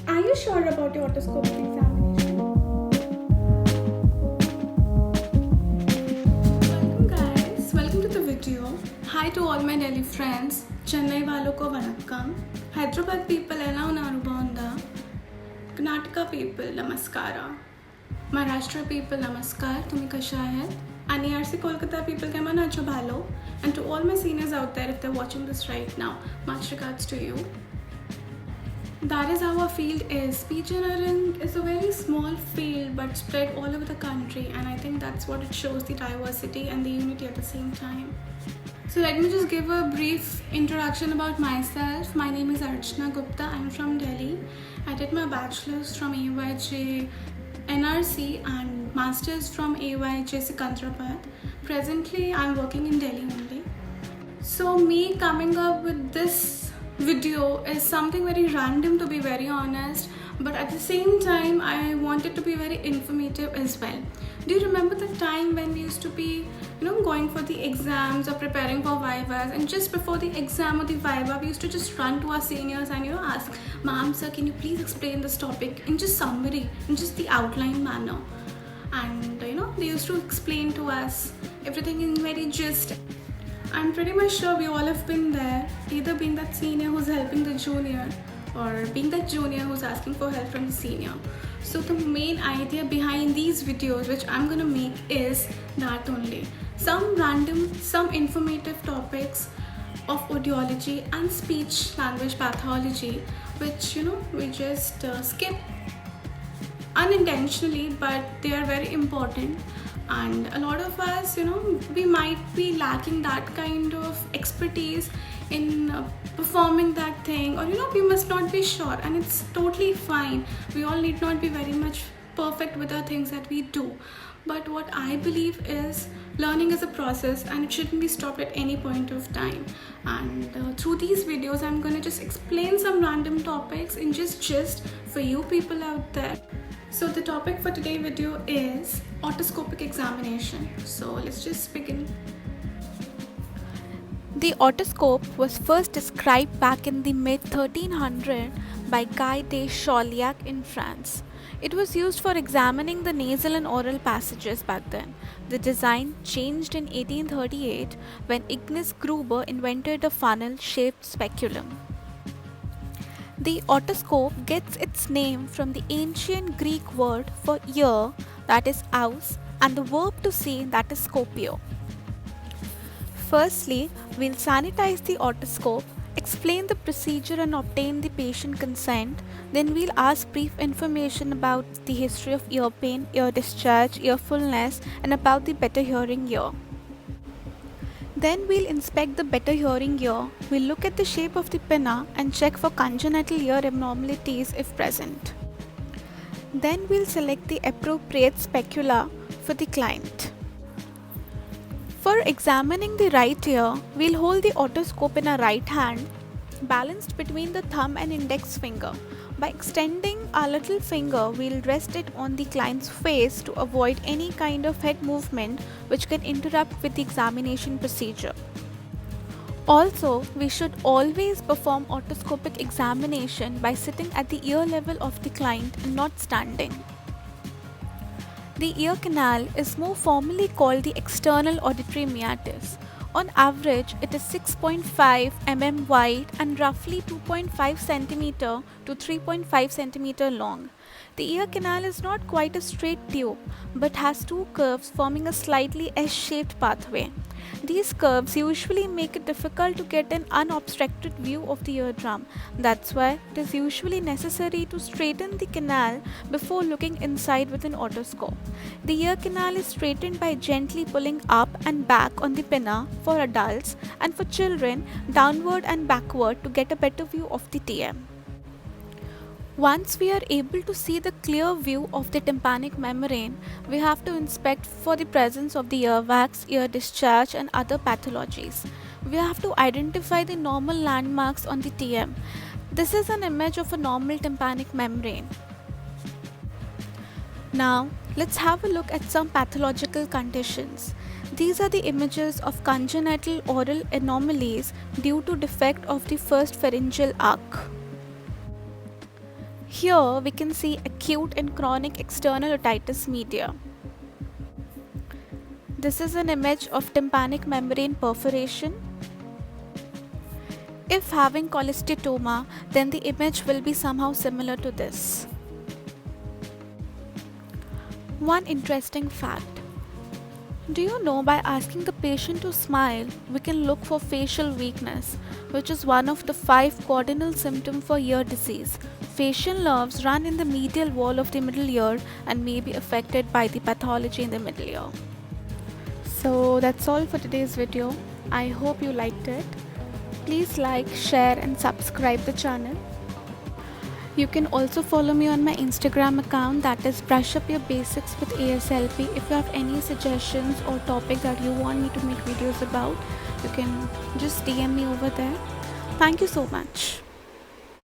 Are you sure about your otoscopic examination? Welcome guys, welcome to the video. Hi to all my Delhi friends. Chennai वालों को Vanakkam. Hyderabad people ఎలా ఉన్నారు బాగుందా? Karnataka people namaskara. Maharashtra people namaskar. तुम्ही कशा आहेत? आणि RC Kolkata people केमन आहात भालो? And to all my seniors out there, if they're watching this right now, much regards to you. That is how our field is. Speech engineering is a very small field but spread all over the country, and I think that's what it shows, the diversity and the unity at the same time. So let me just give a brief introduction about myself. My name is Archana Gupta. I'm from Delhi. I did my bachelor's from AYJ NRC and master's from AYJ Sikandrabad. Presently I'm working in Delhi only. So me coming up with this video is something very random, to be very honest, but at the same time I want it to be very informative as well. Do you remember the time when we used to be going for the exams or preparing for vivas, and just before the exam or the viva we used to just run to our seniors and ask, ma'am, sir, can you please explain this topic in just summary, in just the outline manner? And they used to explain to us everything in very gist. I'm pretty much sure we all have been there, either being that senior who's helping the junior or being that junior who's asking for help from the senior. So the main idea behind these videos which I'm gonna make is that only. Some random, some informative topics of audiology and speech language pathology which we just skip unintentionally, but they are very important. And a lot of us we might be lacking that kind of expertise in performing that thing, or we must not be sure, and it's totally fine. We all need not be very much perfect with the things that we do, but what I believe is learning is a process and it shouldn't be stopped at any point of time. And through these videos I'm going to just explain some random topics in just for you people out there. So the topic for today's video is otoscopic examination. So let's just begin. The otoscope was first described back in the mid-1300s by Guy de Chauliac in France. It was used for examining the nasal and oral passages back then. The design changed in 1838 when Ignace Gruber invented a funnel-shaped speculum. The otoscope gets its name from the ancient Greek word for ear, that is aus, and the verb to see, that is scopio. Firstly, we'll sanitize the otoscope, explain the procedure and obtain the patient consent. Then we'll ask brief information about the history of ear pain, ear discharge, ear fullness, and about the better hearing ear. Then we'll inspect the better hearing ear. We'll look at the shape of the pinna and check for congenital ear abnormalities if present. Then we'll select the appropriate specula for the client. For examining the right ear, we'll hold the otoscope in our right hand, balanced between the thumb and index finger. By extending our little finger, we'll rest it on the client's face to avoid any kind of head movement which can interrupt with the examination procedure. Also, we should always perform otoscopic examination by sitting at the ear level of the client and not standing. The ear canal is more formally called the external auditory meatus. On average, it is 6.5 mm wide and roughly 2.5 cm to 3.5 cm long. The ear canal is not quite a straight tube but has two curves forming a slightly S-shaped pathway. These curves usually make it difficult to get an unobstructed view of the eardrum. That's why it is usually necessary to straighten the canal before looking inside with an otoscope. The ear canal is straightened by gently pulling up and back on the pinna for adults, and for children downward and backward to get a better view of the TM. Once we are able to see the clear view of the tympanic membrane, we have to inspect for the presence of the earwax, ear discharge, and other pathologies. We have to identify the normal landmarks on the TM. This is an image of a normal tympanic membrane. Now, let's have a look at some pathological conditions. These are the images of congenital oral anomalies due to defect of the first pharyngeal arc. Here we can see acute and chronic external otitis media. This is an image of tympanic membrane perforation. If having cholesteatoma, then the image will be somehow similar to this. One interesting fact. Do you know, by asking the patient to smile, we can look for facial weakness, which is one of the 5 cardinal symptoms for ear disease. Facial nerves run in the medial wall of the middle ear and may be affected by the pathology in the middle ear. So that's all for today's video. I hope you liked it. Please like, share and subscribe the channel. You can also follow me on my Instagram account, that is Brush Up Your Basics with ASLP. If you have any suggestions or topic that you want me to make videos about, you can just DM me over there. Thank you so much.